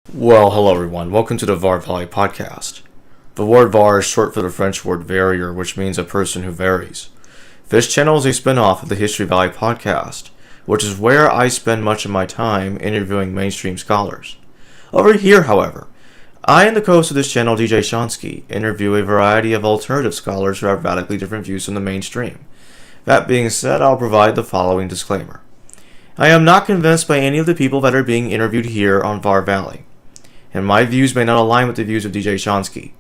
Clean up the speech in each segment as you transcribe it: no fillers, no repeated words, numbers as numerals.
Well, hello everyone. Welcome to the Var Valley podcast. The word Var is short for the French word varier, which means a person who varies. This channel is a spin-off of the History Valley podcast, which is where I spend much of my time interviewing mainstream scholars. Over here, however, I and the co-host of this channel, DJ Shonsky, interview a variety of alternative scholars who have radically different views from the mainstream. That being said, I'll provide the following disclaimer. I am not convinced by any of the people that are being interviewed here on Var Valley, and my views may not align with the views of DJ Shonsky.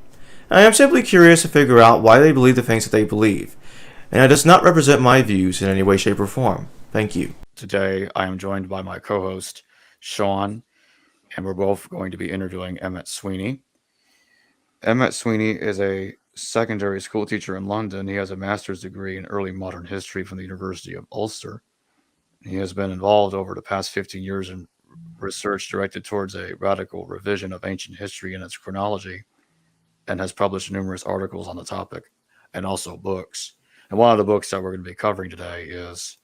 I am simply curious to figure out why they believe the things that they believe, and it does not represent my views in any way, shape, or form. Thank you. Today, I am joined by my co-host, Sean, and we're both going to be interviewing Emmet Sweeney. Emmet Sweeney is a secondary school teacher in London. He has a master's degree in early modern history from the University of Ulster. He has been involved over the past 15 years in research directed towards a radical revision of ancient history and its chronology, and has published numerous articles on the topic and also books. And one of the books that we're going to be covering today is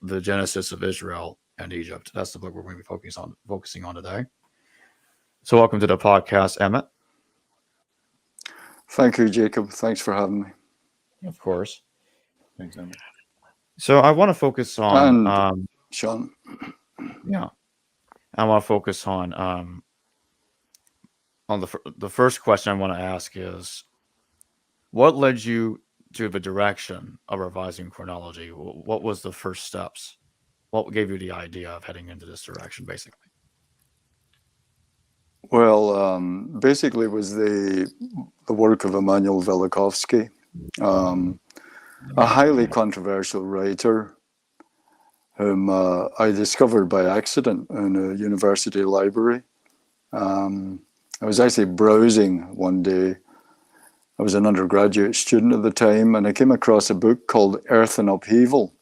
The Genesis of Israel and Egypt. That's the book we're going to be focusing on today. So welcome to the podcast, Emmet. Thank you, Jacob. Thanks for having me. Of course. Thanks, Emmet. So I want to focus on Sean. Yeah. I want to focus on the first question I want to ask is, what led you to the direction of revising chronology? What was the first steps? What gave you the idea of heading into this direction, basically? Well, basically, it was the work of Immanuel Velikovsky, a highly controversial writer whom I discovered by accident in a university library. I was actually browsing one day. I was an undergraduate student at the time, and I came across a book called Earth in Upheaval,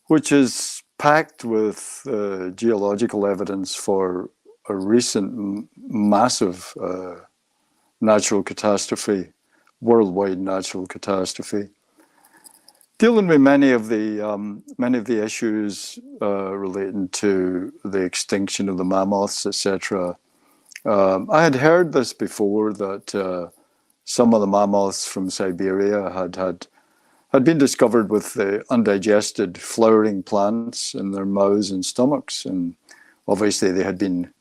which is packed with geological evidence for a recent massive natural catastrophe, worldwide natural catastrophe, dealing with many of the issues relating to the extinction of the mammoths, etc. I had heard this before, that some of the mammoths from Siberia had been discovered with the undigested flowering plants in their mouths and stomachs, and obviously they had been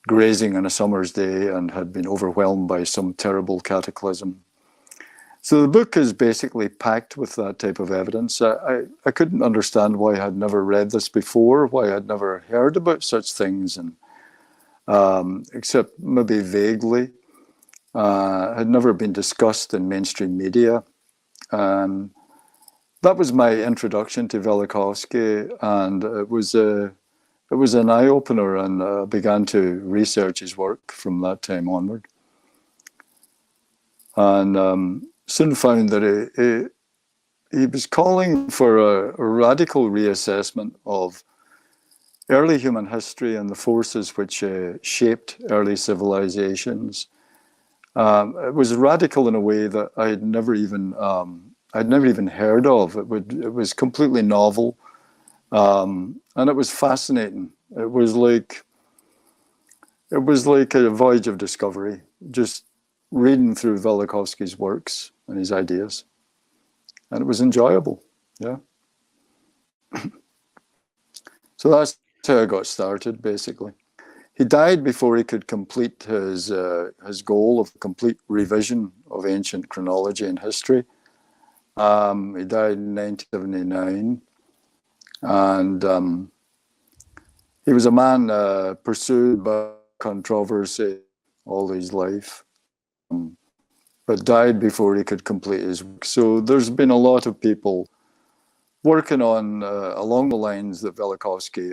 grazing on a summer's day and had been overwhelmed by some terrible cataclysm. So the book is basically packed with that type of evidence. I couldn't understand why I had never read this before, why I had never heard about such things, and except maybe vaguely. Had never been discussed in mainstream media. That was my introduction to Velikovsky, and it was an eye-opener, and began to research his work from that time onward. And soon found that he was calling for a radical reassessment of early human history and the forces which shaped early civilizations. It was radical in a way that I'd never even heard of. It was completely novel, and it was fascinating. It was like a voyage of discovery, just reading through Velikovsky's works and his ideas, and it was enjoyable. Yeah. So that's how I got started, basically. He died before he could complete his goal of complete revision of ancient chronology and history. He died in 1979, and he was a man pursued by controversy all his life, but died before he could complete his work. So there's been a lot of people working on along the lines that Velikovsky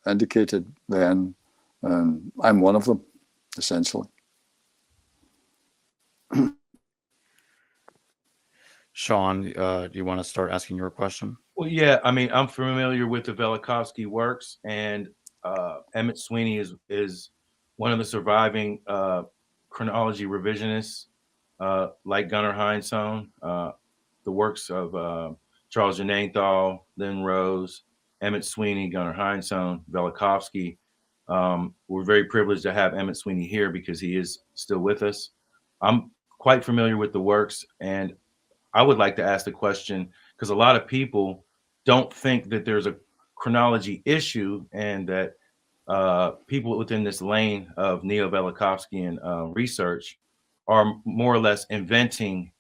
indicated then, and I'm one of them, essentially. Sean, do you want to start asking your question? Well, yeah, I mean, I'm familiar with the Velikovsky works, and Emmet Sweeney is one of the surviving chronology revisionists, like Gunnar Heinsohn. The works of Charles Jananthal, Lynn Rose, Emmet Sweeney, Gunnar Heinsohn, Velikovsky We're very privileged to have Emmet Sweeney here because he is still with us. I'm quite familiar with the works, and I would like to ask the question because a lot of people don't think that there's a chronology issue and that people within this lane of neo-Velikovskyan research are more or less inventing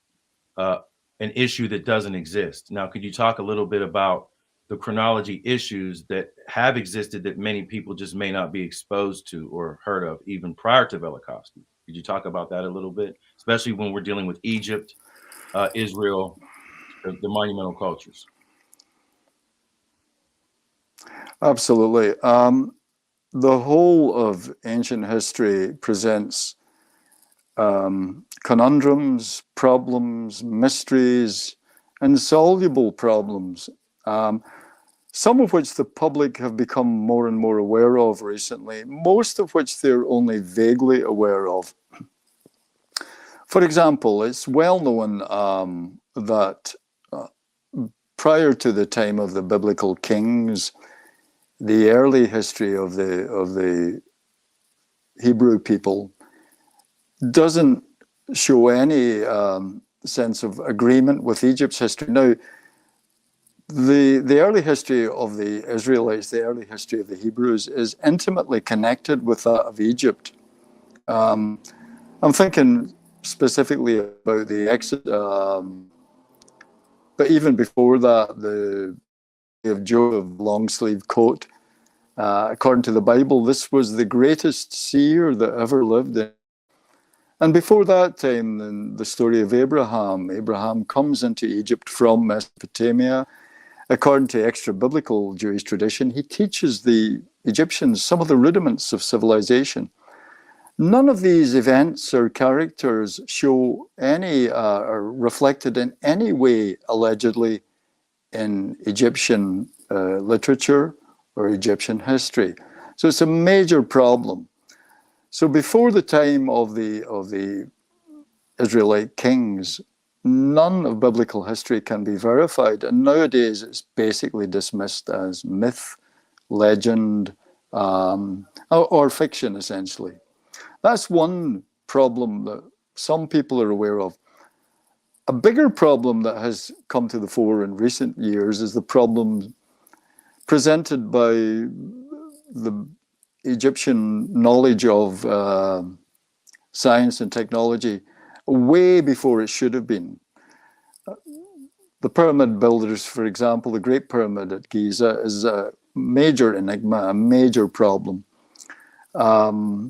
uh, an issue that doesn't exist. Now, could you talk a little bit about the chronology issues that have existed that many people just may not be exposed to or heard of even prior to Velikovsky? Could you talk about that a little bit, especially when we're dealing with Egypt, Israel, the monumental cultures? Absolutely. The whole of ancient history presents conundrums, problems, mysteries, insoluble problems, some of which the public have become more and more aware of recently, most of which they're only vaguely aware of. For example, it's well known that prior to the time of the biblical kings, the early history of the Hebrew people doesn't show any sense of agreement with Egypt's history. Now, the early history of the Israelites, the early history of the Hebrews, is intimately connected with that of Egypt. I'm thinking specifically about the Exodus, but even before that, the of Joseph long-sleeve coat. According to the Bible, this was the greatest seer that ever lived. And before that time, in the story of Abraham, Abraham comes into Egypt from Mesopotamia. According to extra-biblical Jewish tradition, he teaches the Egyptians some of the rudiments of civilization. None of these events or characters show any, are reflected in any way, allegedly, in Egyptian literature or Egyptian history. So it's a major problem. So before the time of the Israelite kings, none of biblical history can be verified. And nowadays it's basically dismissed as myth, legend, or fiction, essentially. That's one problem that some people are aware of. A bigger problem that has come to the fore in recent years is the problem presented by the Egyptian knowledge of science and technology way before it should have been. The pyramid builders, for example, the Great Pyramid at Giza is a major enigma, a major problem. The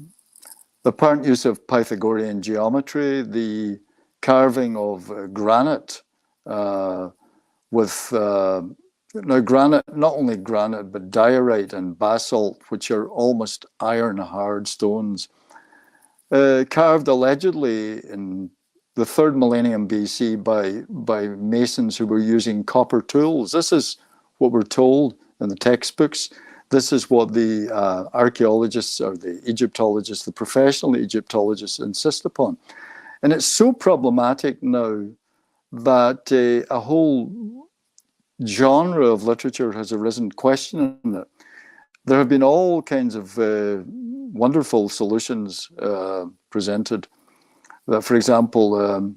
apparent use of Pythagorean geometry, the carving of granite with now granite, not only granite, but diorite and basalt, which are almost iron hard stones, carved allegedly in the 3rd millennium BC by masons who were using copper tools. This is what we're told in the textbooks. This is what the archaeologists or the Egyptologists, the professional Egyptologists insist upon. And it's so problematic now that a whole genre of literature has arisen questioning it. There have been all kinds of wonderful solutions presented. That, for example,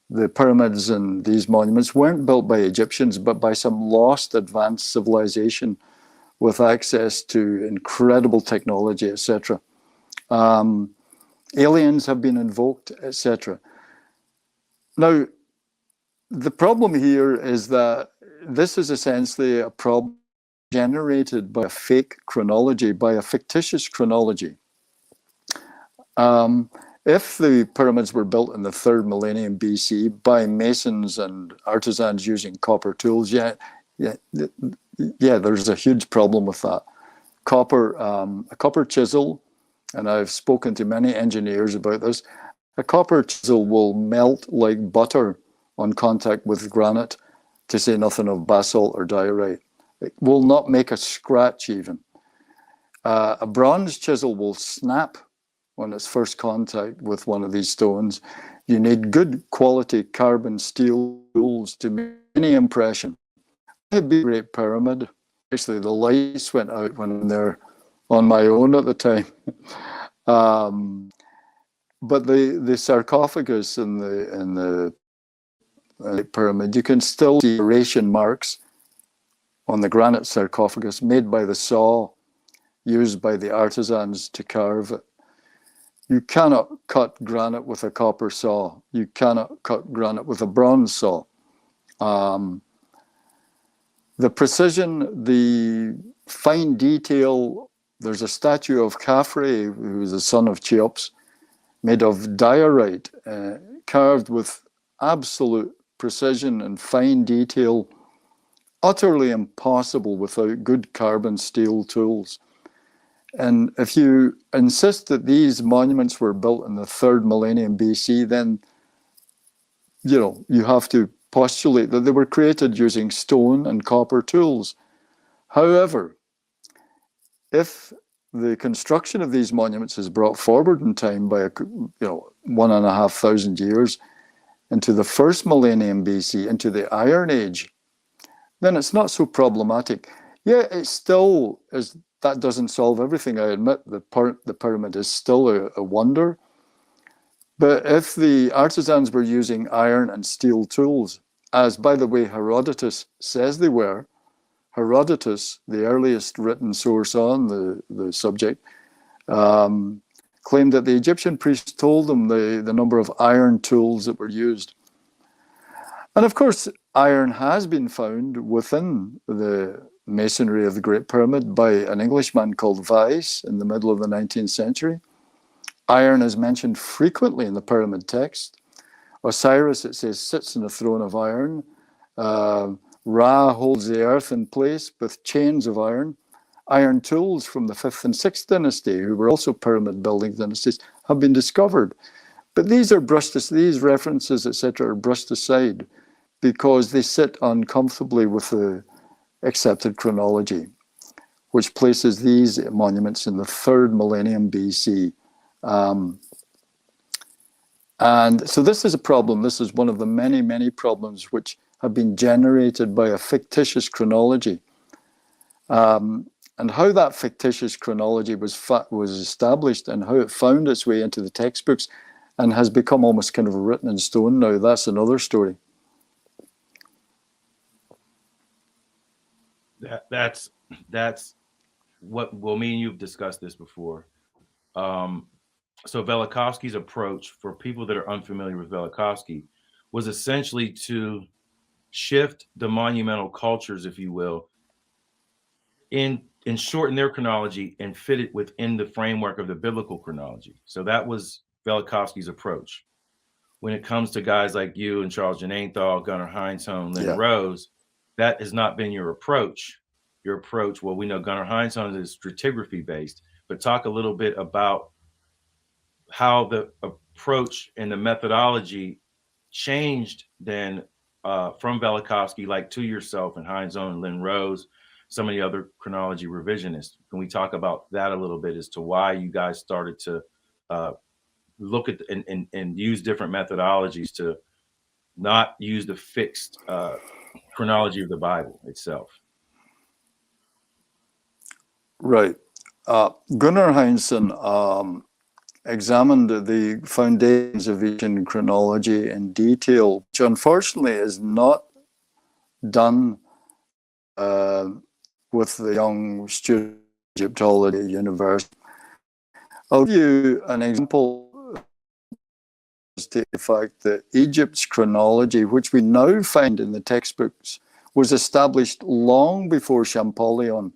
the pyramids and these monuments weren't built by Egyptians, but by some lost advanced civilization with access to incredible technology, etc. Aliens have been invoked, etc. Now, the problem here is that this is essentially a problem generated by a fake chronology, by a fictitious chronology. If the pyramids were built in the 3rd millennium BC by masons and artisans using copper tools, yeah, there's a huge problem with that. A copper chisel, and I've spoken to many engineers about this, a copper chisel will melt like butter on contact with granite, to say nothing of basalt or diorite. It will not make a scratch even. A bronze chisel will snap on its first contact with one of these stones. You need good quality carbon steel tools to make any impression. It'd be a great pyramid. Actually, the lights went out when they're on my own at the time. But the sarcophagus in the pyramid, you can still see serration marks on the granite sarcophagus made by the saw used by the artisans to carve it. You cannot cut granite with a copper saw. You cannot cut granite with a bronze saw. The precision, the fine detail. There's a statue of Khafre, who was the son of Cheops, made of diorite, carved with absolute precision and fine detail, utterly impossible without good carbon steel tools. And if you insist that these monuments were built in the 3rd millennium BC, then you have to postulate that they were created using stone and copper tools. However, if the construction of these monuments is brought forward in time by 1,500 years into the 1st millennium BC, into the Iron Age, then it's not so problematic. Yeah, it still is. That doesn't solve everything. I admit the pyramid is still a wonder. But if the artisans were using iron and steel tools, as, by the way, Herodotus says they were, Herodotus, the earliest written source on the subject, claimed that the Egyptian priests told them the number of iron tools that were used. And of course, iron has been found within the masonry of the Great Pyramid by an Englishman called Weiss in the middle of the 19th century. Iron is mentioned frequently in the pyramid text. Osiris, it says, sits on a throne of iron. Ra holds the earth in place with chains of iron. Iron tools from the 5th and 6th dynasty, who were also pyramid building dynasties, have been discovered. But these references, etc., are brushed aside because they sit uncomfortably with the accepted chronology, which places these monuments in the 3rd millennium BC. And so this is a problem. This is one of the many, many problems which have been generated by a fictitious chronology. And how that fictitious chronology was established and how it found its way into the textbooks and has become almost kind of written in stone now, that's another story. That's what, well, me and you've discussed this before. So Velikovsky's approach, for people that are unfamiliar with Velikovsky, was essentially to shift the monumental cultures, if you will, and shorten their chronology and fit it within the framework of the biblical chronology. So that was Velikovsky's approach. When it comes to guys like you and Charles Jananthal, Gunnar Heinzholm, Lynn Rose, that has not been your approach. Your approach, well, we know Gunnar Heinzholm is stratigraphy based, but talk a little bit about how the approach and the methodology changed then from Velikovsky, like to yourself and Heinzholm and Lynn Rose, some of the other chronology revisionists. Can we talk about that a little bit as to why you guys started to look at and use different methodologies to not use the fixed chronology of the Bible itself? Right. Gunnar Heinzholm examined the foundations of Egyptian chronology in detail, which unfortunately is not done with the young student at Egyptology University. I'll give you an example to the fact that Egypt's chronology, which we now find in the textbooks, was established long before Champollion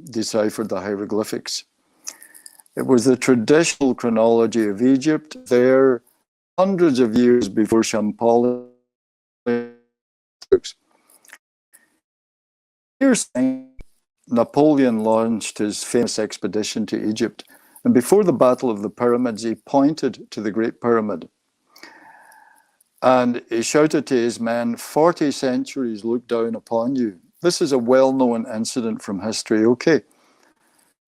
deciphered the hieroglyphics. It was the traditional chronology of Egypt there hundreds of years before Champollion. Here's Napoleon launched his famous expedition to Egypt, and before the Battle of the Pyramids, he pointed to the Great Pyramid. And he shouted to his men, 40 centuries look down upon you. This is a well-known incident from history. Okay,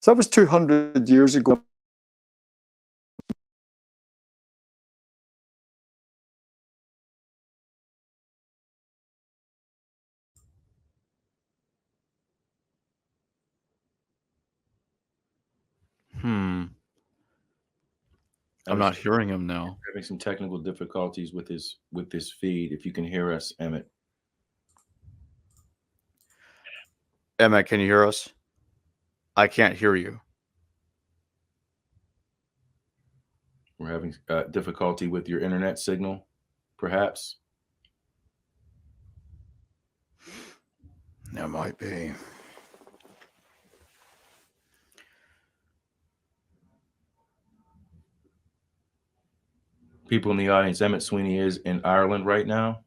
so that was 200 years ago. I'm not hearing him now. Having some technical difficulties with this feed. If you can hear us, Emmet. Emmet, can you hear us? I can't hear you. We're having difficulty with your internet signal, perhaps. That might be. People in the audience, Emmet Sweeney is in Ireland right now.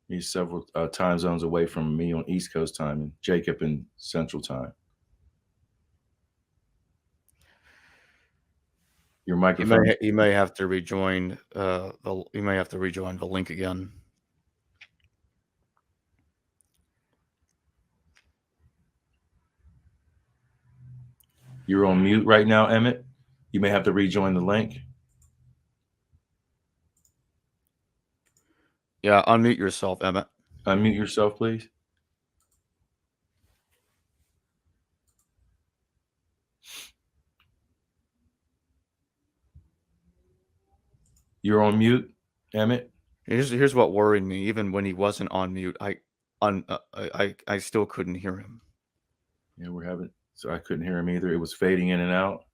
He's several time zones away from me on East Coast time and Jacob in Central time. Your microphone. You may have to rejoin you may have to rejoin the link again. You're on mute right now, Emmet. You may have to rejoin the link. Yeah, unmute yourself, Emmet. Unmute yourself, please. You're on mute, Emmet. Here's what worried me. Even when he wasn't on mute, I still couldn't hear him. Yeah, we're having. So I couldn't hear him either. It was fading in and out.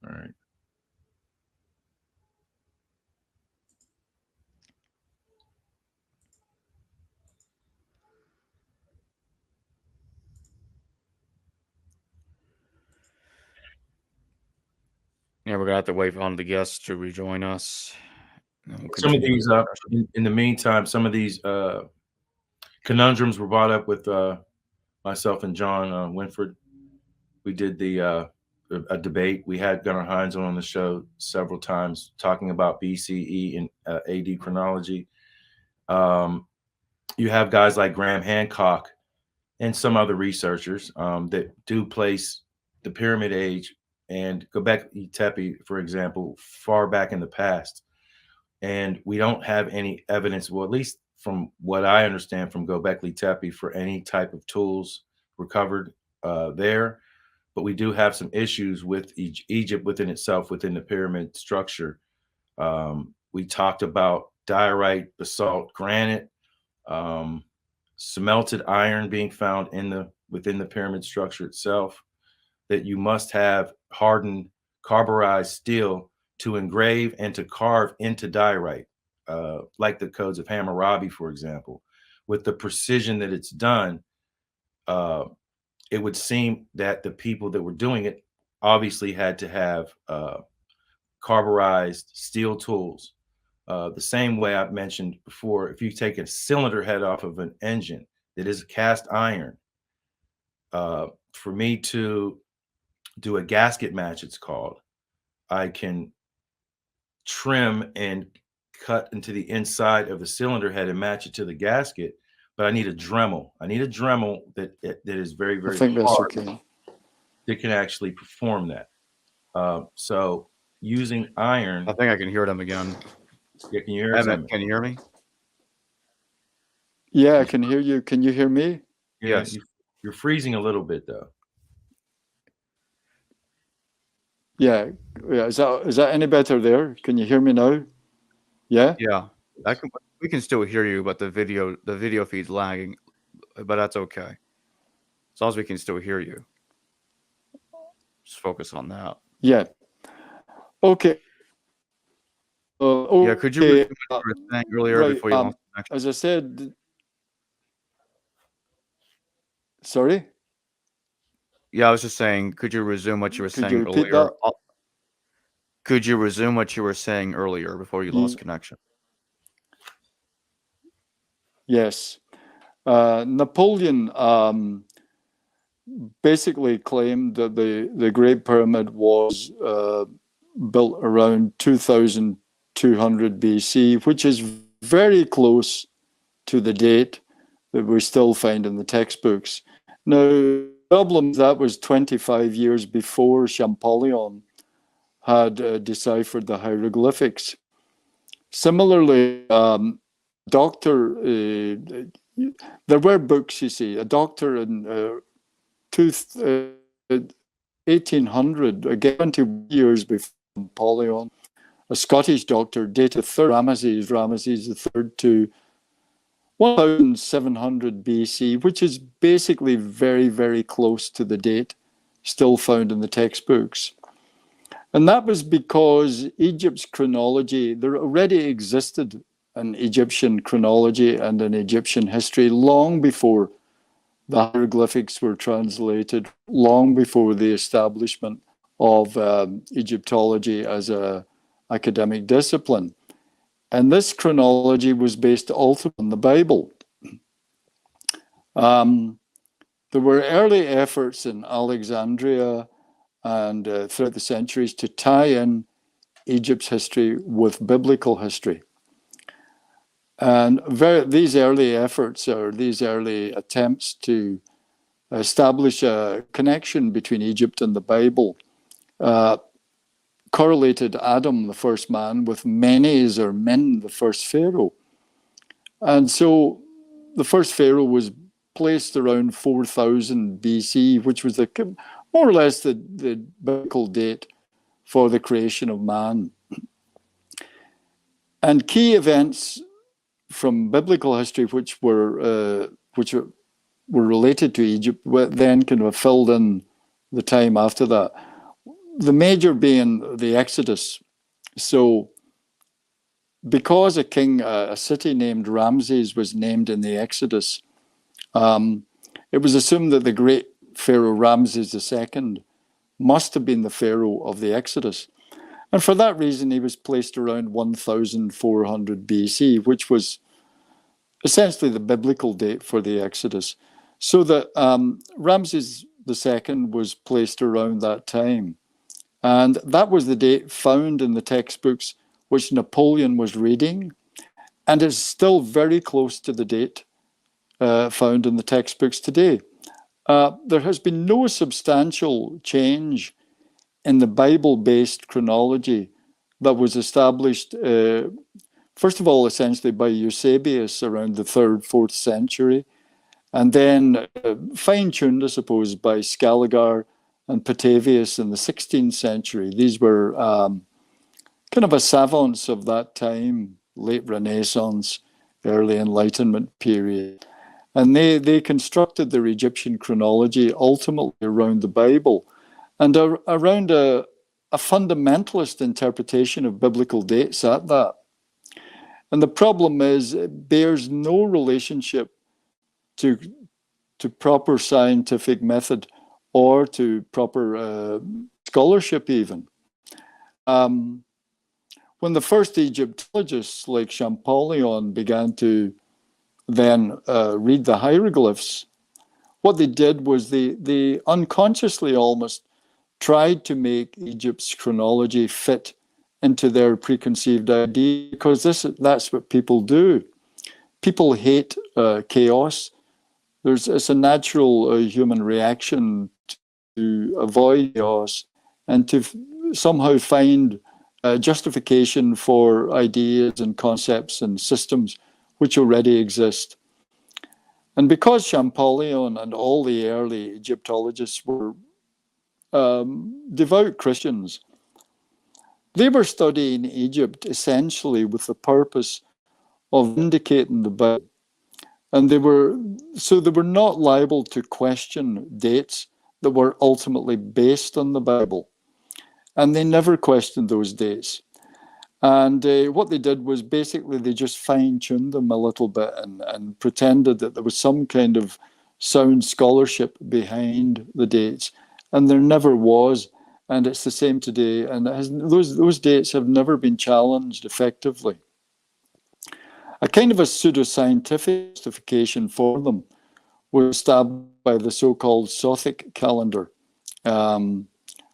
All right. Yeah, we're gonna have to wait on the guests to rejoin us. Some of these, in the meantime, some of these conundrums were brought up with myself and John Winford. We did a debate. We had Gunnar Hines on the show several times talking about BCE and AD chronology. You have guys like Graham Hancock and some other researchers that do place the pyramid age and Göbekli Tepe, for example, far back in the past. And we don't have any evidence, well, at least from what I understand from Göbekli Tepe, for any type of tools recovered there. But we do have some issues with Egypt within itself, within the pyramid structure. We talked about diorite, basalt, granite, smelted iron being found within the pyramid structure itself, that you must have hardened carburized steel to engrave and to carve into diorite, like the codes of Hammurabi, for example. With the precision that it's done, it would seem that the people that were doing it obviously had to have carburized steel tools. The same way I've mentioned before, if you take a cylinder head off of an engine that is cast iron, for me to do a gasket match, it's called, I can trim and cut into the inside of the cylinder head and match it to the gasket, but I need a Dremel. I need a Dremel that is very, very hard, that can actually perform that. So using iron. I think I can hear them again. Yeah, can you hear us? Can you hear me? Yeah, I can hear you. Can you hear me? Yeah, Yes. You're freezing a little bit though. Yeah. Is that any better there? Can you hear me now? Yeah. Yeah. We can still hear you, but the video feed's lagging. But that's okay. As long as we can still hear you. Just focus on that. Yeah. Okay. Okay. Yeah, could you repeat what you were saying earlier before you lost connection? As I said, sorry? Yeah, I was just saying, could you resume what you were Could saying you repeat earlier? that? Could you resume what you were saying earlier before you lost connection? Yes. Napoleon basically claimed that the Great Pyramid was built around 2200 BC, which is very close to the date that we still find in the textbooks. Now, the problem, that was 25 years before Champollion had deciphered the hieroglyphics. Similarly, there were books, you see, a doctor in 1800, again 20 years before Champollion. A Scottish doctor dated Ramesses III to 1700 BC, which is basically very, very close to the date still found in the textbooks. And that was because Egypt's chronology, there already existed an Egyptian chronology and an Egyptian history long before the hieroglyphics were translated, long before the establishment of Egyptology as an academic discipline. And this chronology was based ultimately on the Bible. There were early efforts in Alexandria and throughout the centuries to tie in Egypt's history with biblical history. And these early efforts, or these early attempts to establish a connection between Egypt and the Bible, correlated Adam, the first man, with Menes or Men, the first pharaoh. And so the first pharaoh was placed around 4000 BC, which was more or less the biblical date for the creation of man. And key events from biblical history which were related to Egypt then kind of filled in the time after that. The major being the Exodus. So because a city named Ramses was named in the Exodus, it was assumed that the great Pharaoh Ramses II must have been the Pharaoh of the Exodus. And for that reason, he was placed around 1400 BC, which was essentially the biblical date for the Exodus. So that Ramses II was placed around that time. And that was the date found in the textbooks which Napoleon was reading. And it's still very close to the date found in the textbooks today. There has been no substantial change in the Bible-based chronology that was established, first of all, essentially by Eusebius around the 3rd, 4th century, and then fine-tuned, I suppose, by Scaliger and Petavius in the 16th century. These were kind of a savants of that time, late Renaissance, early Enlightenment period. And they constructed their Egyptian chronology ultimately around the Bible and around a fundamentalist interpretation of biblical dates at that. And the problem is it bears no relationship to proper scientific method or to proper scholarship even. When the first Egyptologists like Champollion began to then read the hieroglyphs, what they did was they unconsciously almost tried to make Egypt's chronology fit into their preconceived idea, because that's what people do. People hate chaos. It's a natural human reaction to avoid chaos and to somehow find justification for ideas and concepts and systems which already exist. And because Champollion and all the early Egyptologists were devout Christians, they were studying Egypt essentially with the purpose of indicating the Bible. And they were not liable to question dates that were ultimately based on the Bible. And they never questioned those dates. And what they did was basically they just fine-tuned them a little bit and pretended that there was some kind of sound scholarship behind the dates. And there never was. And it's the same today. And those dates have never been challenged effectively. A kind of a pseudoscientific justification for them was established by the so-called Sothic calendar,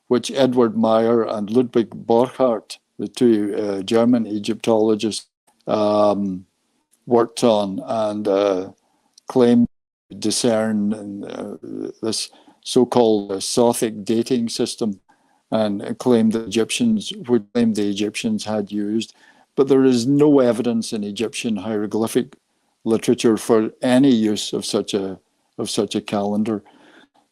which Edward Meyer and Ludwig Borchardt, the two German Egyptologists, worked on and claimed to discern this so-called Sothic dating system, and claimed the Egyptians had used. But there is no evidence in Egyptian hieroglyphic literature for any use of such a calendar.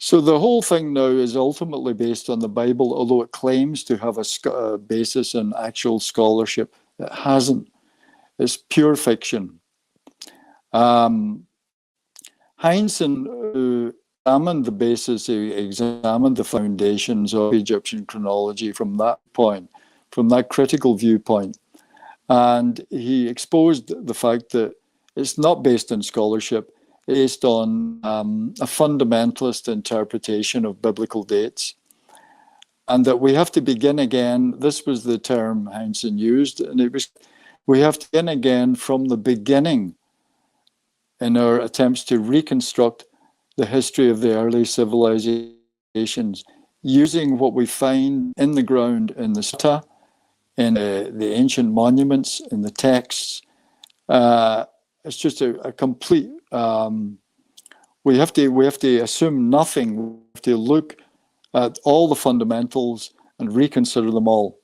So the whole thing now is ultimately based on the Bible, although it claims to have a basis in actual scholarship. It hasn't. It's pure fiction. Heinsohn, who examined the basis, he examined the foundations of Egyptian chronology from that point, from that critical viewpoint. And he exposed the fact that it's not based on scholarship, it's based on a fundamentalist interpretation of biblical dates. And that we have to begin again. This was the term Heinsohn used, and it was, we have to begin again from the beginning in our attempts to reconstruct the history of the early civilizations using what we find in the ground in the Sutta, in the ancient monuments, in the texts. It's just a complete. We have to assume nothing. We have to look at all the fundamentals and reconsider them all.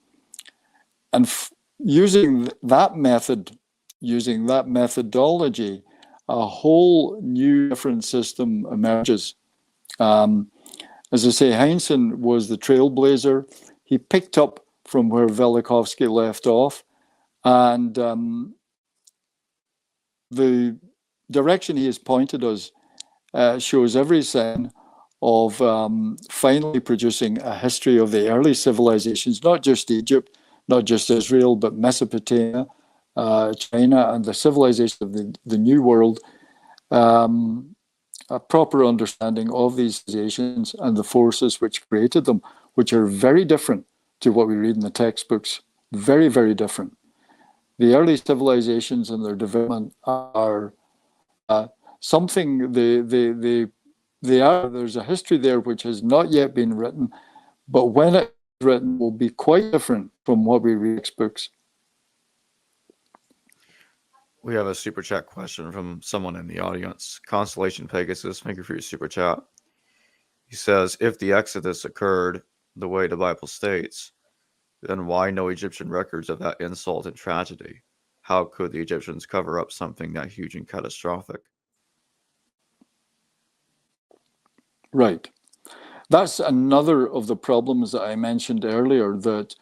And using that method, using that methodology, a whole new different system emerges. As I say, Heinsohn was the trailblazer. He picked up from where Velikovsky left off, and the direction he has pointed us shows every sign of finally producing a history of the early civilizations, not just Egypt, not just Israel, but Mesopotamia, China, and the civilization of the New World. A proper understanding of these civilizations and the forces which created them, which are very different to what we read in the textbooks. Very, very different. The early civilizations and their development are something they are. There's a history there which has not yet been written, but when it's written, will be quite different from what we read in textbooks. We have a super chat question from someone in the audience. Constellation Pegasus, thank you for your super chat. He says, if the Exodus occurred the way the Bible states, then why no Egyptian records of that insult and tragedy? How could the Egyptians cover up something that huge and catastrophic? Right. That's another of the problems that I mentioned earlier, that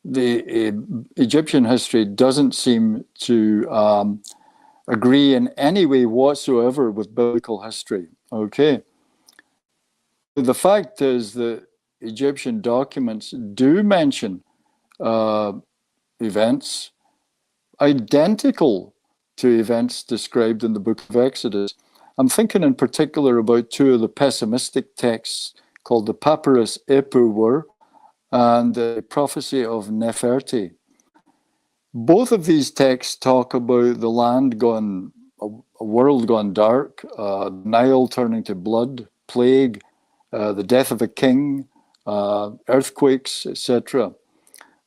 the Egyptian history doesn't seem to agree in any way whatsoever with biblical history. Okay. The fact is that Egyptian documents do mention events identical to events described in the book of Exodus. I'm thinking in particular about two of the pessimistic texts called the Papyrus Epuwer and the Prophecy of Neferti. Both of these texts talk about the land gone, a world gone dark, Nile turning to blood, plague, the death of a king, earthquakes, etc.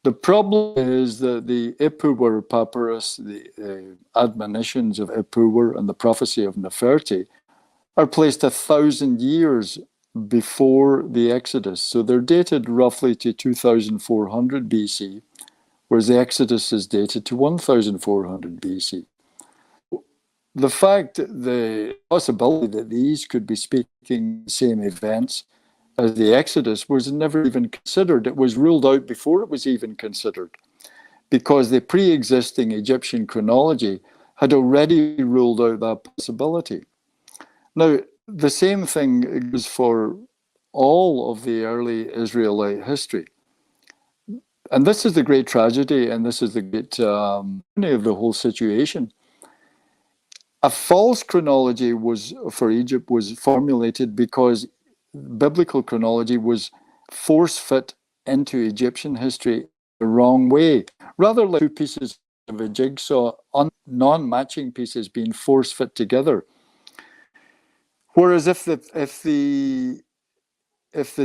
The problem is that the Epuwer papyrus, the admonitions of Epuwer and the prophecy of Neferti, are placed 1,000 years before the Exodus. So they're dated roughly to 2400 BC, whereas the Exodus is dated to 1400 BC. The fact, the possibility that these could be speaking the same events as the Exodus was never even considered. It was ruled out before it was even considered, because the pre-existing Egyptian chronology had already ruled out that possibility. Now, the same thing goes for all of the early Israelite history. And this is the great tragedy, and this is the great irony of the whole situation. A false chronology for Egypt was formulated because biblical chronology was force-fit into Egyptian history the wrong way, rather like two pieces of a jigsaw, non-matching pieces being force-fit together. Whereas if the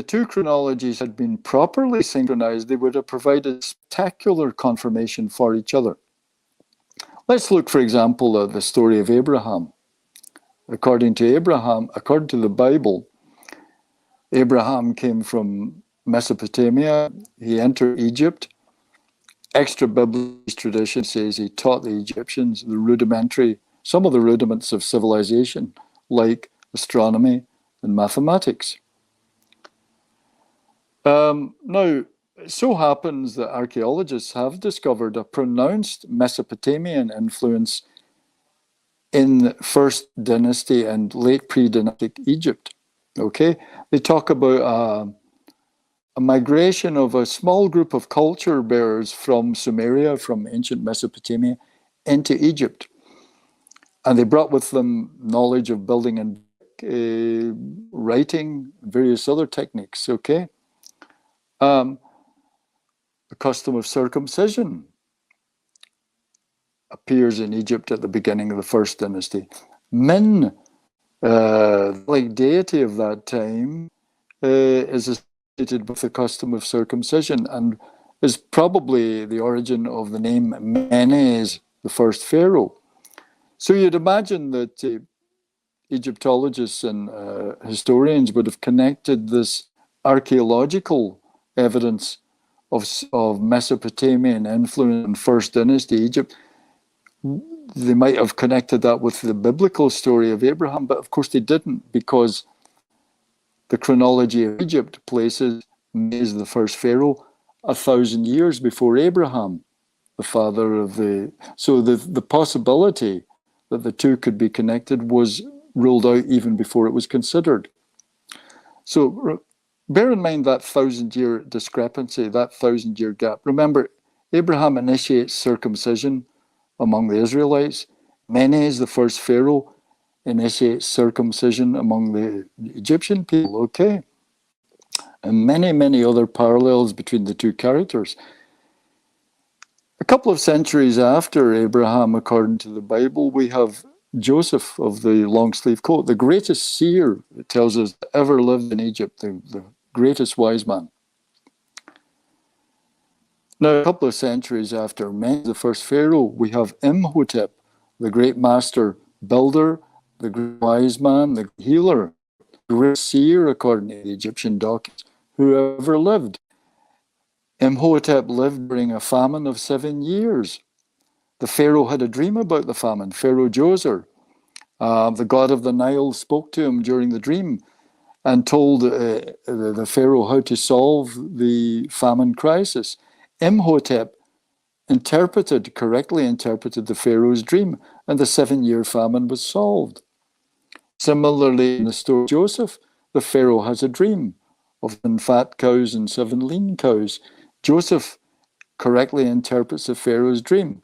two chronologies had been properly synchronized, they would have provided spectacular confirmation for each other. Let's look, for example, at the story of Abraham. According to the Bible, Abraham came from Mesopotamia. He entered Egypt. Extra biblical tradition says he taught the Egyptians some of the rudiments of civilization, like astronomy and mathematics. Now, it so happens that archaeologists have discovered a pronounced Mesopotamian influence in First Dynasty and late pre-dynastic Egypt. Okay, they talk about a migration of a small group of culture bearers from Sumeria, from ancient Mesopotamia, into Egypt. And they brought with them knowledge of building and writing, various other techniques, okay? The custom of circumcision appears in Egypt at the beginning of the First Dynasty. Min, like deity of that time, is associated with the custom of circumcision and is probably the origin of the name Menes, the first pharaoh. So you'd imagine that Egyptologists and historians would have connected this archaeological evidence of Mesopotamian influence in First Dynasty Egypt. They might have connected that with the biblical story of Abraham, but of course they didn't, because the chronology of Egypt places Menes, the first pharaoh, 1,000 years before Abraham, the father of the... So the possibility that the two could be connected was ruled out even before it was considered. So bear in mind that 1,000-year discrepancy, that 1,000-year gap. Remember, Abraham initiates circumcision among the Israelites. Menes, the first pharaoh, initiates circumcision among the Egyptian people, okay? And many, many other parallels between the two characters. A couple of centuries after Abraham, according to the Bible, we have Joseph of the long sleeve coat, the greatest seer, it tells us, ever lived in Egypt, the greatest wise man. Now, a couple of centuries after Menes, the first pharaoh, we have Imhotep, the great master builder, the great wise man, the healer, the great seer, according to the Egyptian documents, who ever lived. Imhotep lived during a famine of 7 years. The pharaoh had a dream about the famine, Pharaoh Djoser. The god of the Nile spoke to him during the dream and told the pharaoh how to solve the famine crisis. Imhotep correctly interpreted the pharaoh's dream, and the 7-year famine was solved. Similarly, in the story of Joseph, the pharaoh has a dream of 7 fat cows and 7 lean cows. Joseph correctly interprets the pharaoh's dream.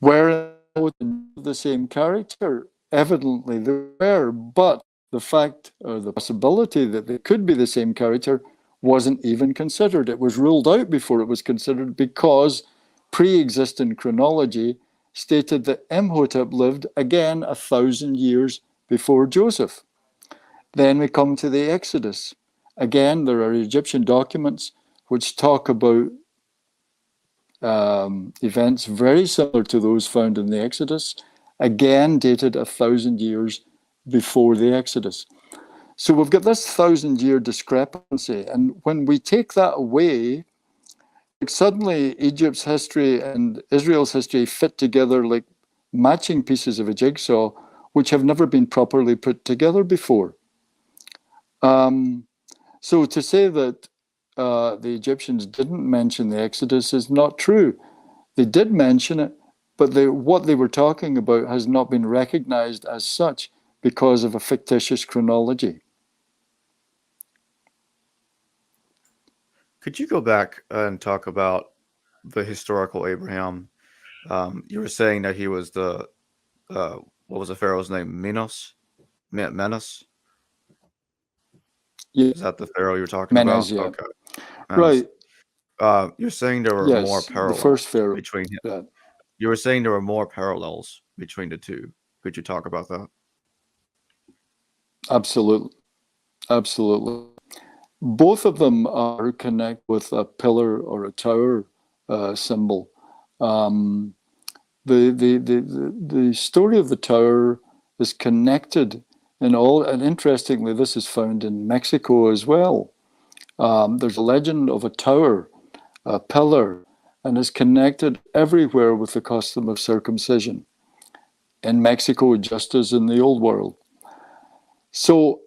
Were the same character? Evidently they were, but the fact or the possibility that they could be the same character wasn't even considered. It was ruled out before it was considered because pre-existing chronology stated that Imhotep lived again 1,000 years before Joseph. Then we come to the Exodus. Again, there are Egyptian documents which talk about events very similar to those found in the Exodus, again dated 1,000 years before the Exodus. So we've got this 1,000-year discrepancy, and when we take that away, suddenly Egypt's history and Israel's history fit together like matching pieces of a jigsaw, which have never been properly put together before. So to say that the Egyptians didn't mention the Exodus is not true. They did mention it, but what they were talking about has not been recognized as such because of a fictitious chronology. Could you go back and talk about the historical Abraham? You were saying that he was the, what was the pharaoh's name? Menes? Menes? Yeah. Is that the pharaoh you're talking Menes, about? yeah. Okay. Menes. Right. You're saying there were more Yes, parallels the first pharaoh. between him. Yeah. You were saying there were more parallels between the two. Could you talk about that? Absolutely. Absolutely. Both of them are connected with a pillar or a tower symbol. The story of the tower is connected in all, and interestingly, this is found in Mexico as well. There's a legend of a tower, a pillar, and is connected everywhere with the custom of circumcision. In Mexico, just as in the old world. So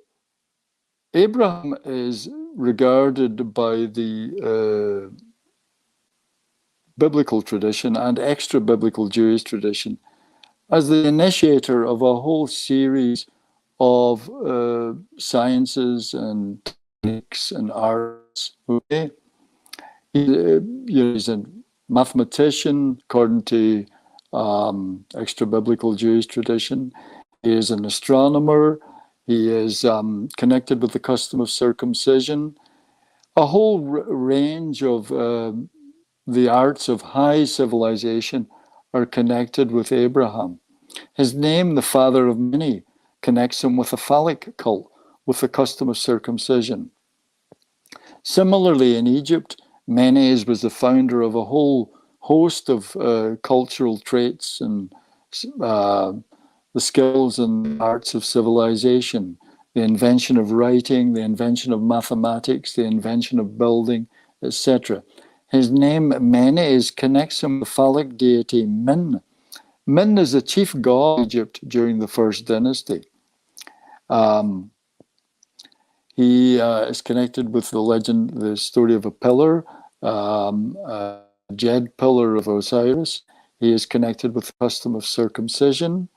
Abraham is regarded by the biblical tradition and extra-biblical Jewish tradition as the initiator of a whole series of sciences and techniques and arts. Okay? He's a mathematician according to extra-biblical Jewish tradition. He is an astronomer. He is connected with the custom of circumcision. A whole range of the arts of high civilization are connected with Abraham. His name, the father of many, connects him with the phallic cult, with the custom of circumcision. Similarly, in Egypt, Menes was the founder of a whole host of cultural traits and the skills and arts of civilization, the invention of writing, the invention of mathematics, the invention of building, etc. His name, Menes, connects him with the phallic deity Min. Min is the chief god of Egypt during the first dynasty. He is connected with the legend, the story of a pillar, a jed pillar of Osiris. He is connected with the custom of circumcision.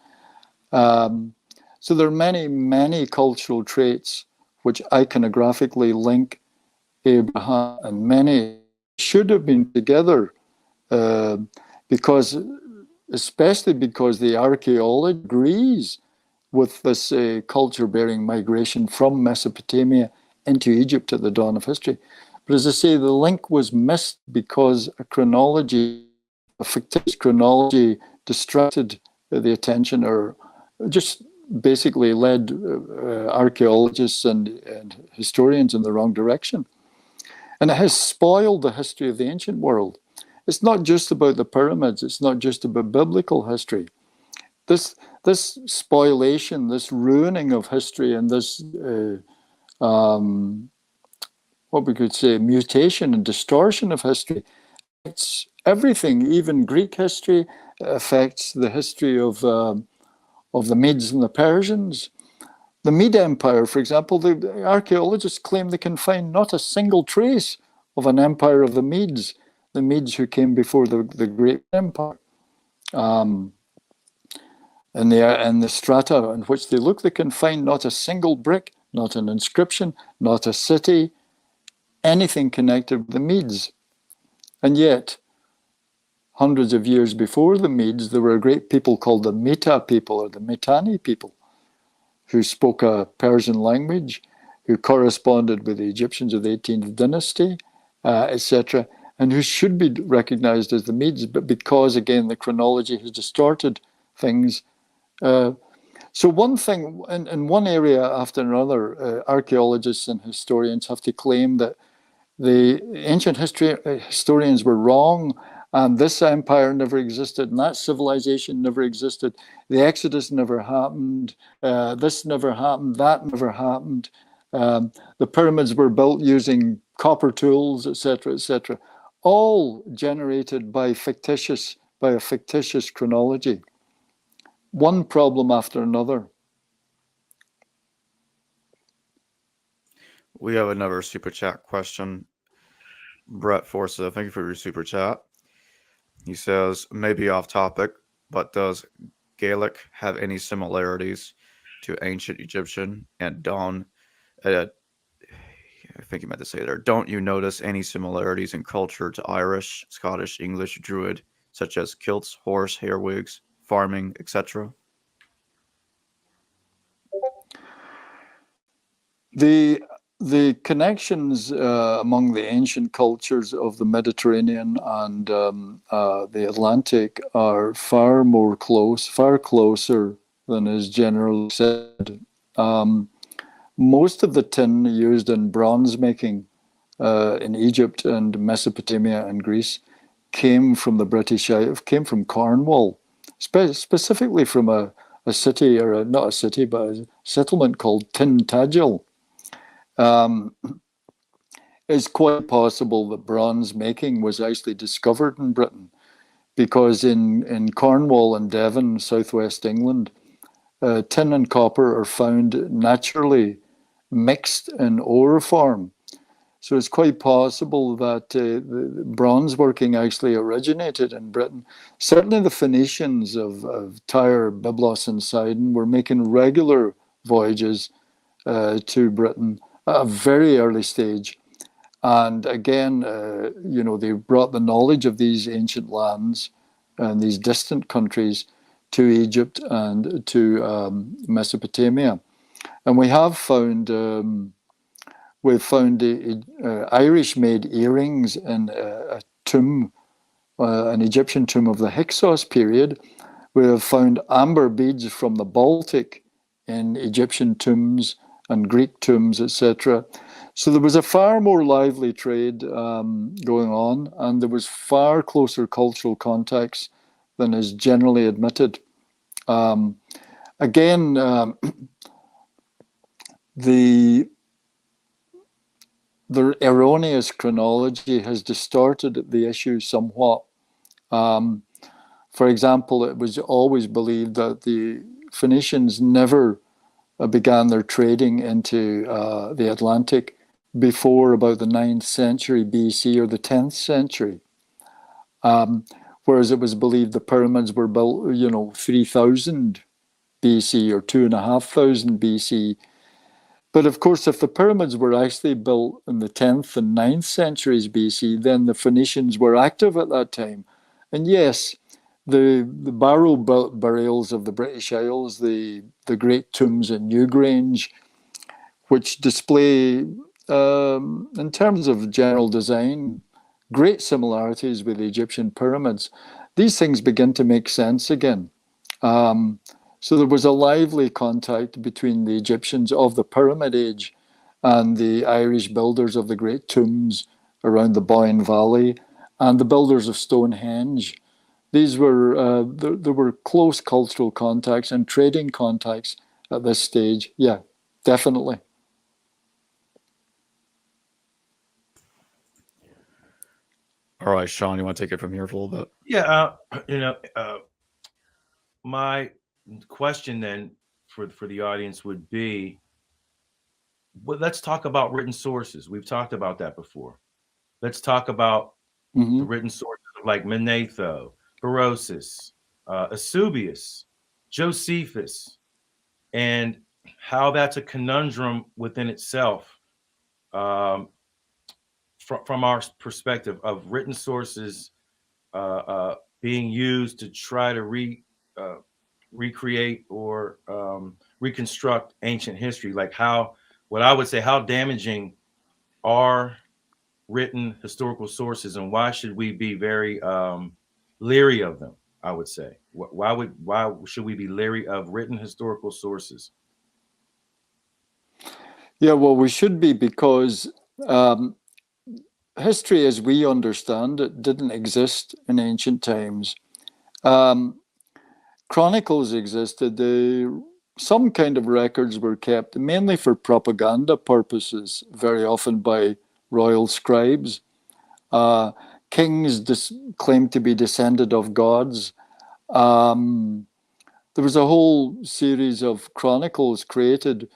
So there are many, many cultural traits which iconographically link Abraham and many should have been together especially because the archaeology agrees with this culture-bearing migration from Mesopotamia into Egypt at the dawn of history. But as I say, the link was missed because a fictitious chronology distracted the attention or just basically led archaeologists and historians in the wrong direction. And it has spoiled the history of the ancient world. It's not just about the pyramids. It's not just about biblical history. This spoliation, this ruining of history and this, what we could say, mutation and distortion of history, it's everything, even Greek history affects the history of the Medes and the Persians. The Mede Empire, for example, the archaeologists claim they can find not a single trace of an empire of the Medes who came before the Great Empire. And the strata in which they look, they can find not a single brick, not an inscription, not a city, anything connected with the Medes. And yet, hundreds of years before the Medes, there were a great people called the Meta people or the Mitanni people who spoke a Persian language, who corresponded with the Egyptians of the 18th dynasty, etc., and who should be recognized as the Medes, but because, again, the chronology has distorted things. So one thing, in one area after another, archaeologists and historians have to claim that the ancient historians were wrong, and this empire never existed, and that civilization never existed. The Exodus never happened. This never happened. That never happened. The pyramids were built using copper tools, etc., etc., all generated by a fictitious chronology. One problem after another. We have another super chat question. Brett Forza, thank you for your super chat. He says, maybe off topic, but does Gaelic have any similarities to ancient Egyptian? And I think he meant to say there, don't you notice any similarities in culture to Irish, Scottish, English, Druid, such as kilts, horse, hair wigs, farming, etc.? The connections among the ancient cultures of the Mediterranean and the Atlantic are far closer than is generally said. Most of the tin used in bronze making in Egypt and Mesopotamia and Greece came from the British, came from Cornwall, specifically from a city, or not a city, but a settlement called Tintagel. It's quite possible that bronze making was actually discovered in Britain, because in Cornwall and Devon, southwest England, tin and copper are found naturally mixed in ore form. So it's quite possible that the bronze working actually originated in Britain. Certainly the Phoenicians of Tyre, Byblos, and Sidon were making regular voyages to Britain at a very early stage. And again, they brought the knowledge of these ancient lands and these distant countries to Egypt and to Mesopotamia. And we have found Irish-made earrings in a tomb, an Egyptian tomb of the Hyksos period. We have found amber beads from the Baltic in Egyptian tombs and Greek tombs, etc. So there was a far more lively trade going on, and there was far closer cultural contacts than is generally admitted. Again, the erroneous chronology has distorted the issue somewhat. For example, it was always believed that the Phoenicians never began their trading into the Atlantic before about the 9th century BC or the 10th century. Whereas it was believed the pyramids were built, 3000 BC or 2500 BC. But of course, if the pyramids were actually built in the 10th and 9th centuries BC, then the Phoenicians were active at that time. And yes, the barrow burials of the British Isles, the great tombs in Newgrange, which display, in terms of general design, great similarities with the Egyptian pyramids, these things begin to make sense again. So there was a lively contact between the Egyptians of the Pyramid Age and the Irish builders of the great tombs around the Boyne Valley and the builders of Stonehenge. These were, there were close cultural contacts and trading contacts at this stage. Yeah, definitely. All right, Sean, you want to take it from here for a little bit? Yeah, my question then for the audience would be, well, let's talk about written sources. We've talked about that before. Let's talk about the written sources like Manetho, Berosus, Eusebius, Josephus, and how that's a conundrum within itself from our perspective of written sources being used to try to recreate or reconstruct ancient history. Like what I would say, how damaging are written historical sources, and why should we be very leery of them? I would say, why should we be leery of written historical sources? Yeah, well, we should be, because history as we understand it didn't exist in ancient times. Chronicles existed. Some kind of records were kept, mainly for propaganda purposes, very often by royal scribes. Kings claimed to be descended of gods. There was a whole series of chronicles created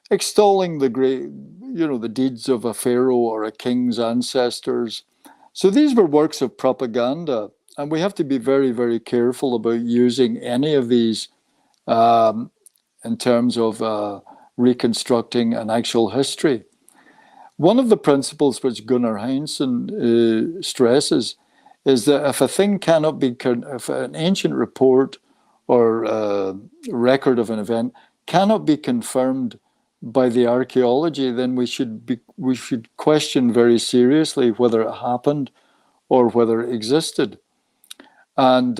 extolling the great, the deeds of a pharaoh or a king's ancestors. So these were works of propaganda, and we have to be very, very careful about using any of these in terms of reconstructing an actual history. One of the principles which Gunnar Heinsohn stresses is that if a thing cannot be, if an ancient report or record of an event cannot be confirmed by the archaeology, then we should question very seriously whether it happened or whether it existed. And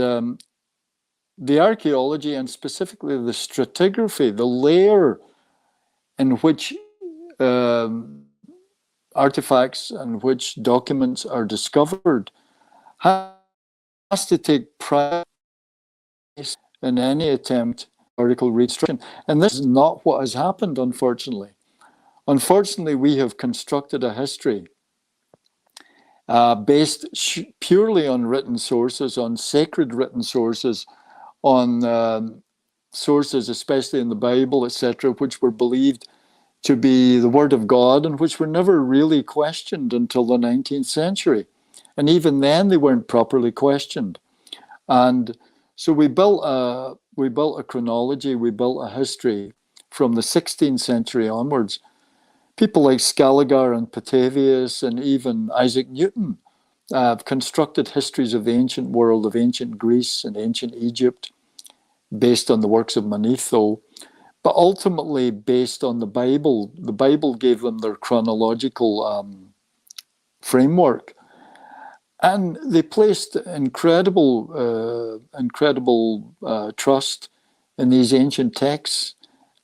the archaeology, and specifically the stratigraphy, the layer in which artifacts and which documents are discovered, has to take price in any attempt article reconstruction. And this is not what has happened, unfortunately. Unfortunately, we have constructed a history based purely on written sources, on sacred written sources, on sources, especially in the Bible, etc., which were believed to be the Word of God, and which were never really questioned until the 19th century. And even then, they weren't properly questioned. And so we built a chronology, we built a history from the 16th century onwards. People like Scaliger and Petavius and even Isaac Newton have constructed histories of the ancient world, of ancient Greece and ancient Egypt, based on the works of Manetho, but ultimately based on the Bible. The Bible gave them their chronological framework. And they placed incredible trust in these ancient texts.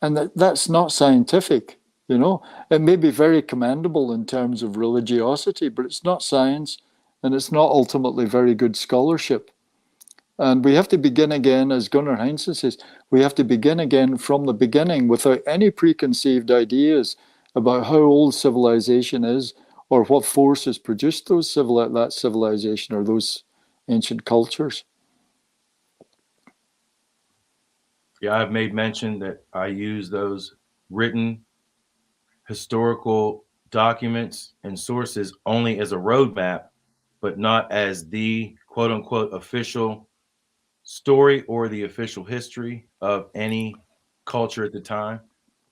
And that's not scientific, you know. It may be very commendable in terms of religiosity, but it's not science, and it's not ultimately very good scholarship. And we have to begin again, as Gunnar Heinzen says, we have to begin again from the beginning without any preconceived ideas about how old civilization is or what forces produced that civilization or those ancient cultures. Yeah, I've made mention that I use those written historical documents and sources only as a roadmap, but not as the quote unquote official story or the official history of any culture at the time.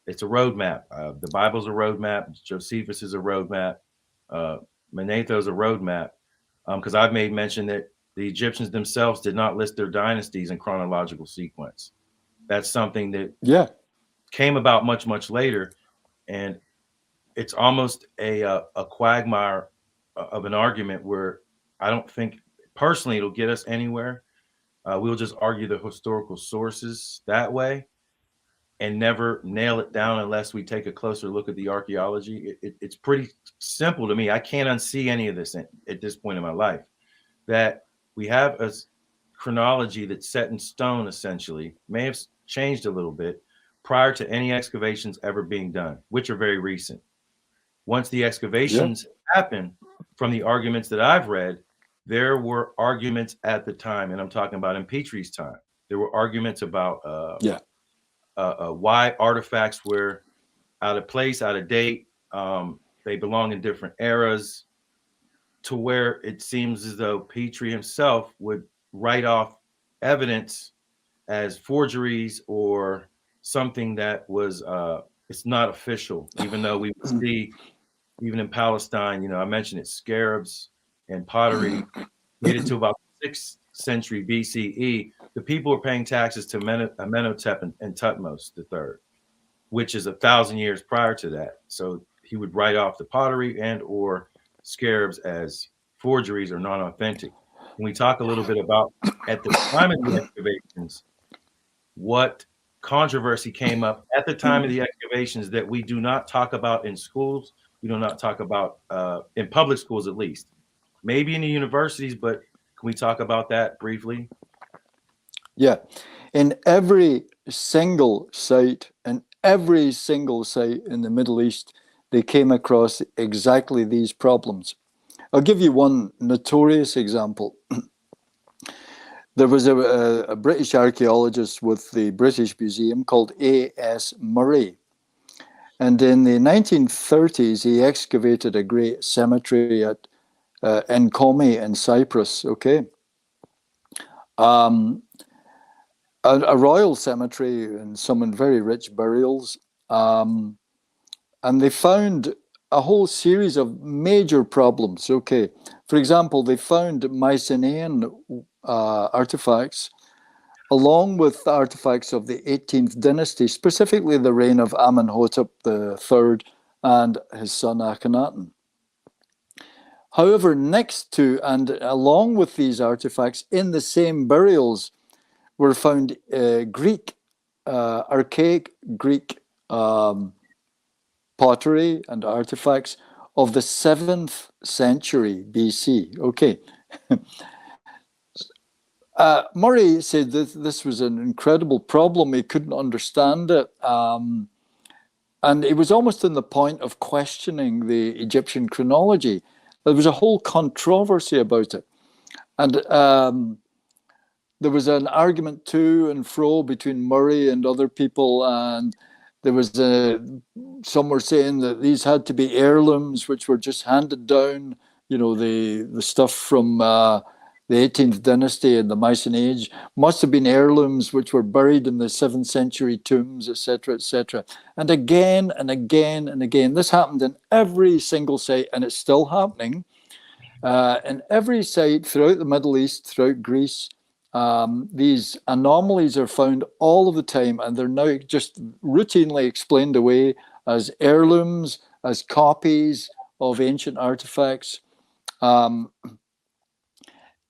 It's a roadmap. The Bible's a roadmap. Josephus is a roadmap. Manetho's a roadmap. Because I've made mention that the Egyptians themselves did not list their dynasties in chronological sequence. That's something that came about much, much later. And it's almost a quagmire of an argument where I don't think personally it'll get us anywhere. We'll just argue the historical sources that way and never nail it down unless we take a closer look at the archaeology. It's pretty simple to me. I can't unsee any of this at this point in my life, that we have a chronology that's set in stone, essentially, may have changed a little bit prior to any excavations ever being done, which are very recent. Once the excavations happen, from the arguments that I've read, there were arguments at the time, and I'm talking about in Petrie's time. There were arguments about why artifacts were out of place, out of date. They belong in different eras, to where it seems as though Petrie himself would write off evidence as forgeries or something that was it's not official, even though we see even in Palestine, you know, I mentioned it, scarabs and pottery dated to about 6th century BCE. The people were paying taxes to Amenhotep and Tutmos III, which is 1,000 years prior to that. So he would write off the pottery and or scarabs as forgeries or non-authentic. Can we talk a little bit about, at the time of the excavations, what controversy came up at the time of the excavations that we do not talk about in schools, we do not talk about in public schools at least, maybe in the universities, but can we talk about that briefly? Yeah, in every single site in the Middle East, they came across exactly these problems. I'll give you one notorious example. There was a British archaeologist with the British Museum called A.S. Murray. And in the 1930s, he excavated a great cemetery at Enkomi in Cyprus, okay? A royal cemetery and some very rich burials. And they found a whole series of major problems, okay? For example, they found Mycenaean artifacts, along with artifacts of the 18th dynasty, specifically the reign of Amenhotep III and his son Akhenaten. However, next to and along with these artifacts, in the same burials, were found archaic Greek pottery and artifacts of the 7th century BC. Okay. Murray said that this was an incredible problem. He couldn't understand it. And it was almost in the point of questioning the Egyptian chronology. There was a whole controversy about it. And there was an argument to and fro between Murray and other people. And There was some were saying that these had to be heirlooms, which were just handed down. You know, the stuff from the 18th dynasty and the Mycenaean Age must have been heirlooms, which were buried in the 7th century tombs, etc., etc. And again and again and again, this happened in every single site, and it's still happening. In every site throughout the Middle East, throughout Greece, these anomalies are found all of the time, and they're now just routinely explained away as heirlooms, as copies of ancient artifacts. Two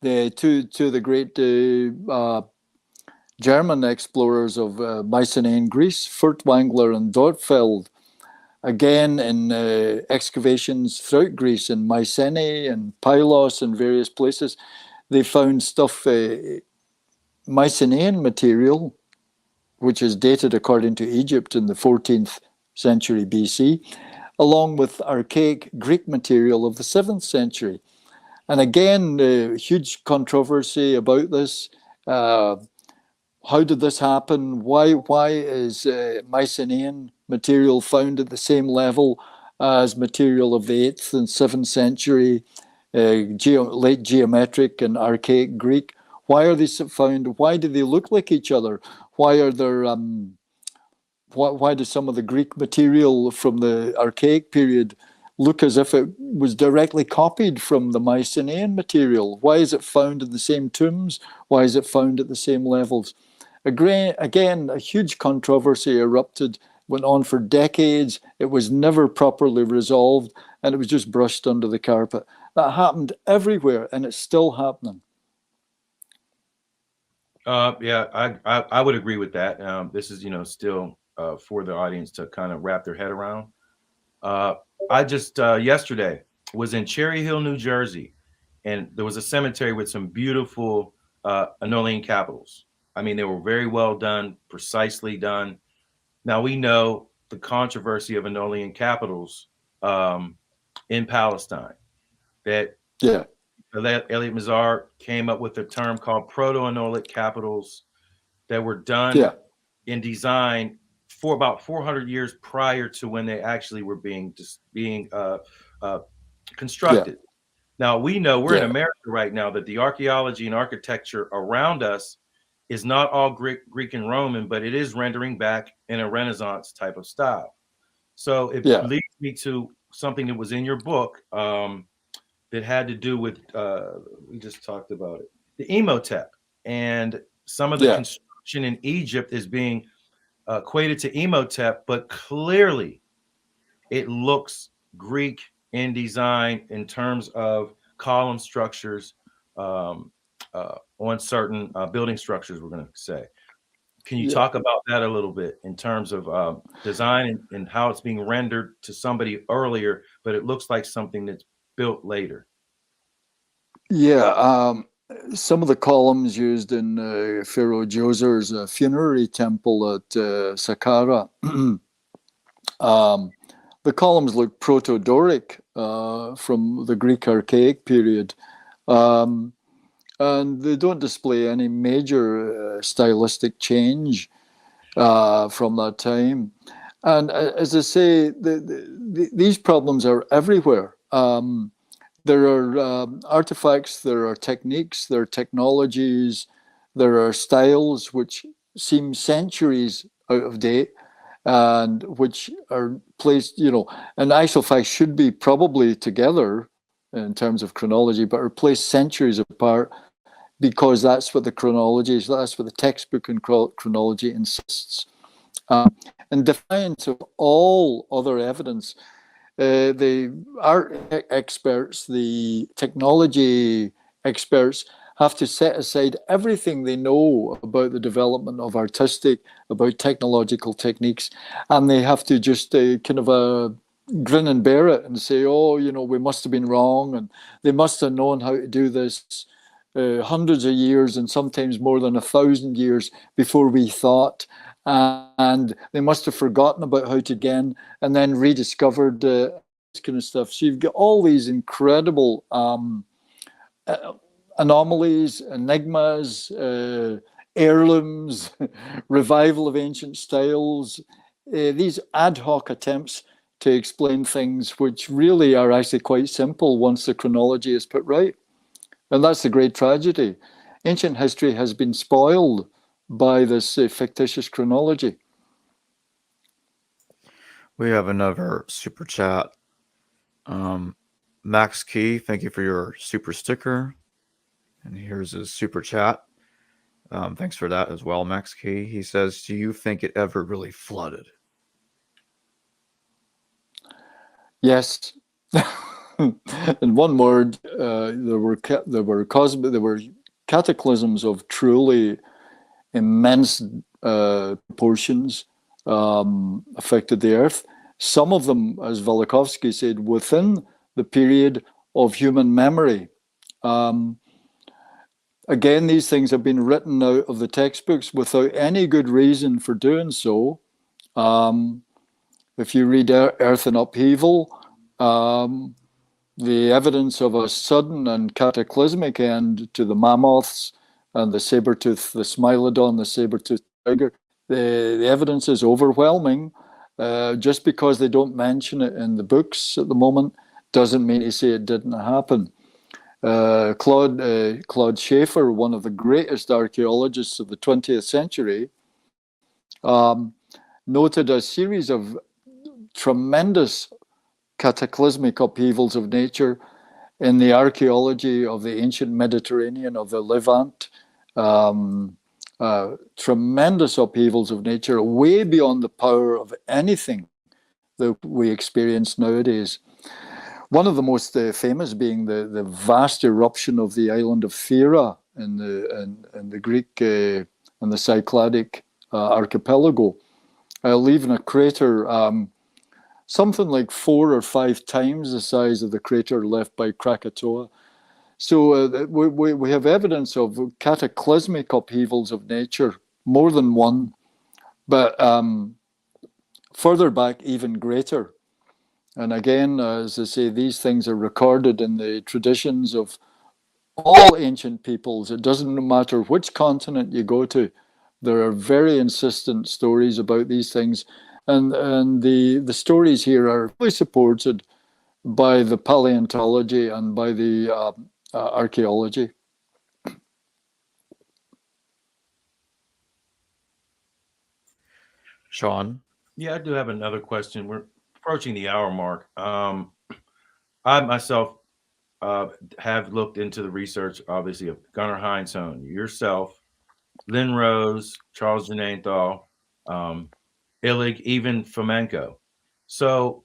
of the great German explorers of Mycenaean Greece, Furtwängler and Dortfeld, again in excavations throughout Greece, in Mycenae and Pylos and various places, they found stuff, Mycenaean material, which is dated according to Egypt in the 14th century BC, along with archaic Greek material of the 7th century. And again, huge controversy about this. How did this happen? Why is Mycenaean material found at the same level as material of the 8th and 7th century, late geometric and archaic Greek? Why are these found? Why do they look like each other? Why are there? Why does some of the Greek material from the archaic period look as if it was directly copied from the Mycenaean material? Why is it found in the same tombs? Why is it found at the same levels? Again, a huge controversy erupted, went on for decades. It was never properly resolved, and it was just brushed under the carpet. That happened everywhere, and it's still happening. Yeah, I would agree with that. This is, still for the audience to kind of wrap their head around. I just yesterday was in Cherry Hill, New Jersey, and there was a cemetery with some beautiful Anolean capitals. I mean, they were very well done, precisely done. Now we know the controversy of Anolean capitals in Palestine. That Elliot Mazar came up with a term called proto-Anolic capitals that were done in design for about 400 years prior to when they actually were being constructed. Now we know we're in America right now that the archaeology and architecture around us is not all Greek and Roman, but it is rendering back in a Renaissance type of style. So it leads me to something that was in your book that had to do with, we just talked about it, the Imhotep, and some of the construction in Egypt is being equated to Imhotep, but clearly it looks Greek in design in terms of column structures on certain building structures, we're going to say. Can you talk about that a little bit in terms of design and how it's being rendered to somebody earlier, but it looks like something that's built later? Some of the columns used in Pharaoh Djoser's funerary temple at Saqqara, the columns look proto-Doric from the Greek archaic period. And they don't display any major stylistic change from that time. And as I say, these problems are everywhere. There are artifacts, there are techniques, there are technologies, there are styles which seem centuries out of date and which are placed, and actual fact should be probably together in terms of chronology, but are placed centuries apart because that's what the chronology is, that's what the textbook in chronology insists. In defiance of all other evidence, the art experts, the technology experts have to set aside everything they know about the development of about technological techniques, and they have to just kind of grin and bear it and say, we must have been wrong, and they must have known how to do this hundreds of years and sometimes more than 1,000 years before we thought. And they must have forgotten about how to again and then rediscovered this kind of stuff. So you've got all these incredible anomalies, enigmas, heirlooms, revival of ancient styles. these ad hoc attempts to explain things which really are actually quite simple once the chronology is put right. And that's the great tragedy. Ancient history has been spoiled by this fictitious chronology. We have another super chat. Max Key, thank you for your super sticker. And here's his super chat. Thanks for that as well, Max Key. He says, do you think it ever really flooded? Yes. In one word, there were cataclysms of truly immense proportions affected the earth. Some of them, as Velikovsky said, within the period of human memory. Again, these things have been written out of the textbooks without any good reason for doing so. If you read Earth in Upheaval, the evidence of a sudden and cataclysmic end to the mammoths and the saber-tooth, the smilodon, the saber-tooth tiger, the evidence is overwhelming. Just because they don't mention it in the books at the moment doesn't mean to say it didn't happen. Claude Schaefer, one of the greatest archaeologists of the 20th century, noted a series of tremendous cataclysmic upheavals of nature in the archaeology of the ancient Mediterranean, of the Levant. Tremendous upheavals of nature, way beyond the power of anything that we experience nowadays. One of the most famous being the vast eruption of the island of Thera in the Greek and the Cycladic archipelago, leaving a crater something like 4 or 5 times the size of the crater left by Krakatoa. So we have evidence of cataclysmic upheavals of nature, more than one, but further back, even greater. And again, as I say, these things are recorded in the traditions of all ancient peoples. It doesn't matter which continent you go to. There are very insistent stories about these things. And the stories here are fully supported by the paleontology and by the archaeology. Sean? Yeah, I do have another question. We're approaching the hour mark. I myself have looked into the research, obviously, of Gunnar Heinsohn, yourself, Lynn Rose, Charles Jananthal, Illig, even Fomenko. So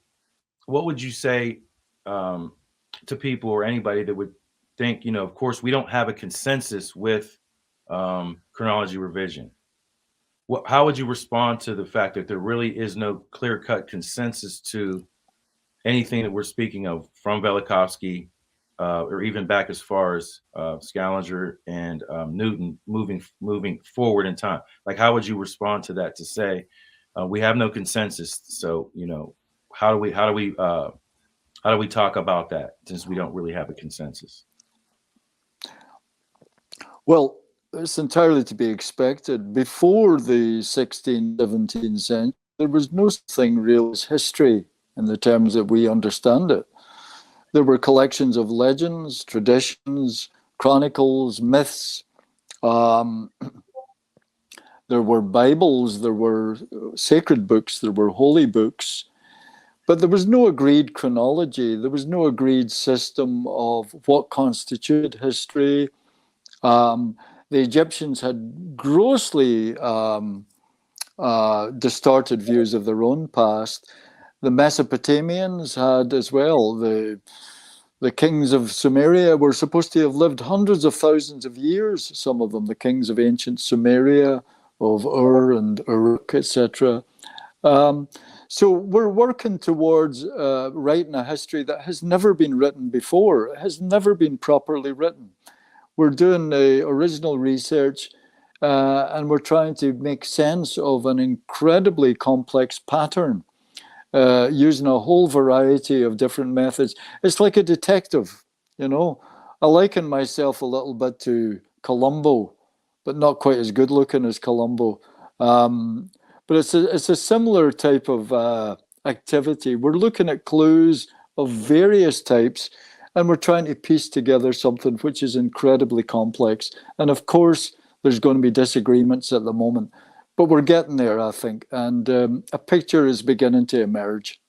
what would you say to people or anybody that would think, of course, we don't have a consensus with chronology revision. How would you respond to the fact that there really is no clear-cut consensus to anything that we're speaking of from Velikovsky, or even back as far as Scaliger and Newton moving forward in time? Like, how would you respond to that, to say we have no consensus? So, how do we talk about that, since we don't really have a consensus? Well, it's entirely to be expected. Before the 16th, 17th century, there was no such thing real as history in the terms that we understand it. There were collections of legends, traditions, chronicles, myths. There were Bibles, there were sacred books, there were holy books. But there was no agreed chronology. There was no agreed system of what constituted history. The Egyptians had grossly distorted views of their own past. The Mesopotamians had as well. The kings of Sumeria were supposed to have lived hundreds of thousands of years, some of them, the kings of ancient Sumeria, of Ur and Uruk, etc. So we're working towards writing a history that has never been written before. It has never been properly written. We're doing original research and we're trying to make sense of an incredibly complex pattern using a whole variety of different methods. It's like a detective, I liken myself a little bit to Columbo, but not quite as good looking as Columbo. But it's a similar type of activity. We're looking at clues of various types, and we're trying to piece together something which is incredibly complex. And of course, there's going to be disagreements at the moment, but we're getting there, I think. And a picture is beginning to emerge.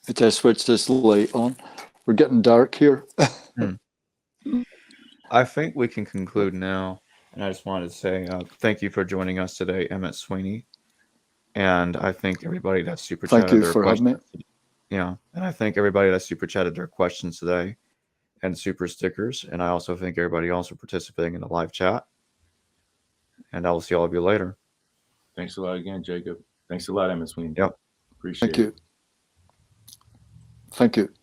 If I switch this light on, we're getting dark here. I think we can conclude now. And I just wanted to say thank you for joining us today, Emmet Sweeney. And I think everybody that super chatted Thank you their for having me. questions. Yeah. And I thank everybody that super chatted their questions today and super stickers. And I also thank everybody else for participating in the live chat. And I will see all of you later. Thanks a lot again, Jacob. Thanks a lot, Emmet Sweeney. Yep. Appreciate Thank it. you. Thank you.